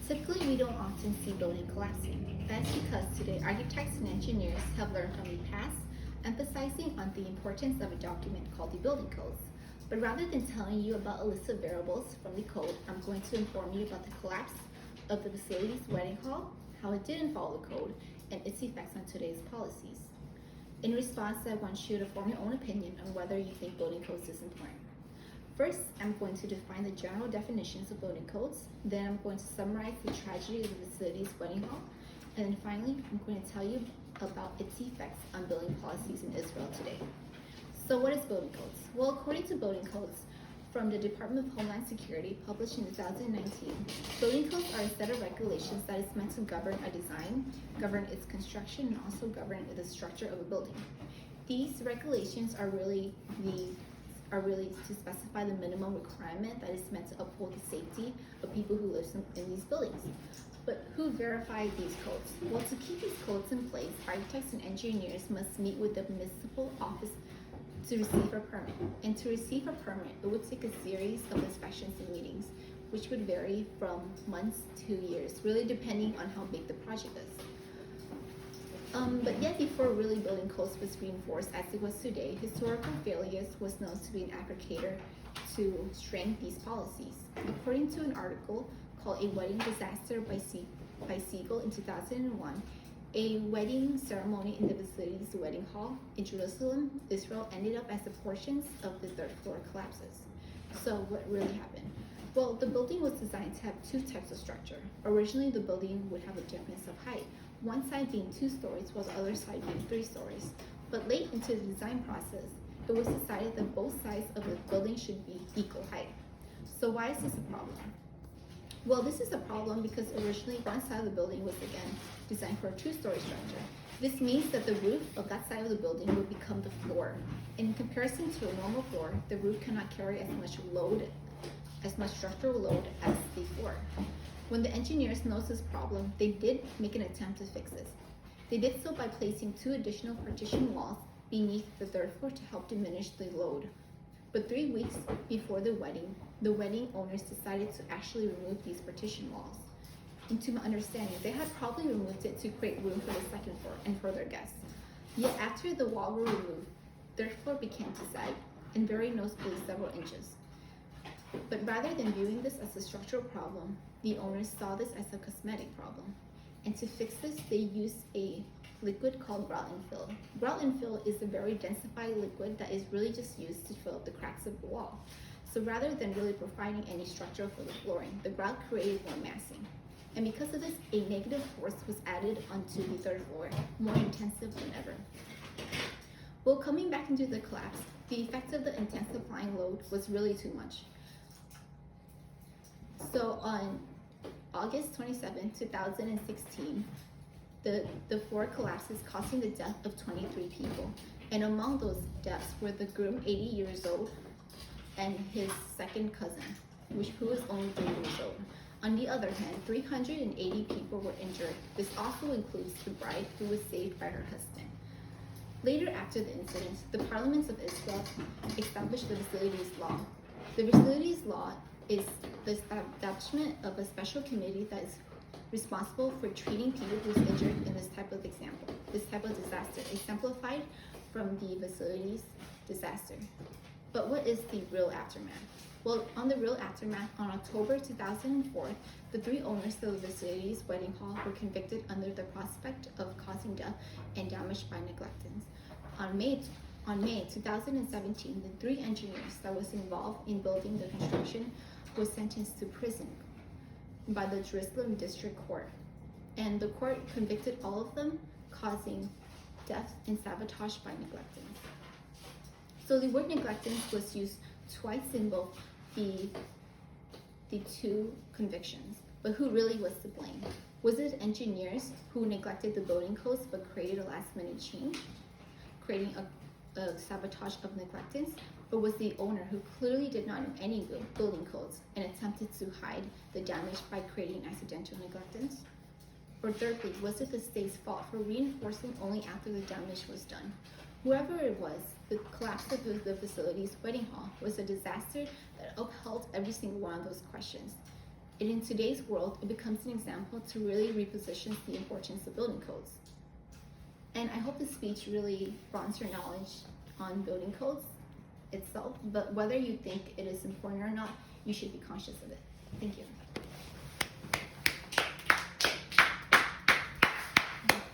Typically, we don't often see building collapsing. That's because today architects and engineers have learned from the past, emphasizing on the importance of a document called the building codes. But rather than telling you about a list of variables from the code, I'm going to inform you about the collapse of the facility's wedding hall, how it didn't follow the code, and its effects on today's policies. In response, I want you to form your own opinion on whether you think building codes is important. First, I'm going to define the general definitions of building codes. Then I'm going to summarize the tragedy of the facility's wedding hall. And then finally, I'm going to tell you about its effects on building policies in Israel today. So what is building codes? Well, according to building codes from the Department of Homeland Security, published in 2019, building codes are a set of regulations that is meant to govern a design, govern its construction, and also govern the structure of a building. These regulations are really to specify the minimum requirement that is meant to uphold the safety of people who live in these buildings. But who verify these codes? Well, to keep these codes in place, architects and engineers must meet with the municipal office to receive a permit. And to receive a permit, it would take a series of inspections and meetings, which would vary from months to years, really depending on how big the project is. But yet before really building codes was reinforced as it was today, historical failures was known to be an aggravator to strengthen these policies. According to an article called A Wedding Disaster by Siegel in 2001, a wedding ceremony in the facility's wedding hall in Jerusalem, Israel ended up as the portions of the third floor collapses. So what really happened? Well, the building was designed to have two types of structure. Originally, the building would have a difference of height, one side being 2 stories while the other side being 3 stories. But late into the design process, it was decided that both sides of the building should be equal height. So why is this a problem? Well, this is a problem because originally one side of the building was again designed for a 2-story structure. This means that the roof of that side of the building would become the floor. In comparison to a normal floor, the roof cannot carry as much structural load as the floor. When the engineers noticed this problem, they did make an attempt to fix this. They did so by placing 2 additional partition walls beneath the third floor to help diminish the load. But 3 weeks before the wedding owners decided to actually remove these partition walls. And to my understanding, they had probably removed it to create room for the second floor and further guests. Yet after the wall were removed, third floor began to sag, and very noticeably several inches. But rather than viewing this as a structural problem, the owners saw this as a cosmetic problem. And to fix this, they used a liquid called grout and fill. Grout and fill is a very densified liquid that is really just used to fill up the cracks of the wall. So rather than really providing any structure for the flooring, the grout created more massing. And because of this, a negative force was added onto the third floor, more intensive than ever. Well, coming back into the collapse, the effect of the intensifying load was really too much. So on August 27, 2016, the floor collapses, causing the death of 23 people. And among those deaths were the groom, 80 years old, and his second cousin, who was only 3 years old. On the other hand, 380 people were injured. This also includes the bride, who was saved by her husband. Later after the incident, the parliaments of Israel established the facilities law. The facilities law is the establishment of a special committee that is responsible for treating people who's injured in this type of disaster, exemplified from the facilities disaster. But what is the real aftermath? Well, on the real aftermath, on October 2004, the 3 owners of the facility's wedding hall were convicted under the prospect of causing death and damage by negligence. On May 2017, the 3 engineers that was involved in building the construction were sentenced to prison by the Jerusalem District Court. And the court convicted all of them, causing death and sabotage by negligence. So the word negligence was used twice in both the 2 convictions. But who really was to blame? Was it engineers who neglected the building codes but created a last-minute change, creating a sabotage of negligence? Or was the owner who clearly did not know any building codes and attempted to hide the damage by creating accidental negligence? Or thirdly, was it the state's fault for reinforcing only after the damage was done? Whoever it was, the collapse of the facility's wedding hall was a disaster that upheld every single one of those questions. In today's world, it becomes an example to really reposition the importance of building codes. And I hope this speech really broadens your knowledge on building codes itself, but whether you think it is important or not, you should be conscious of it. Thank you.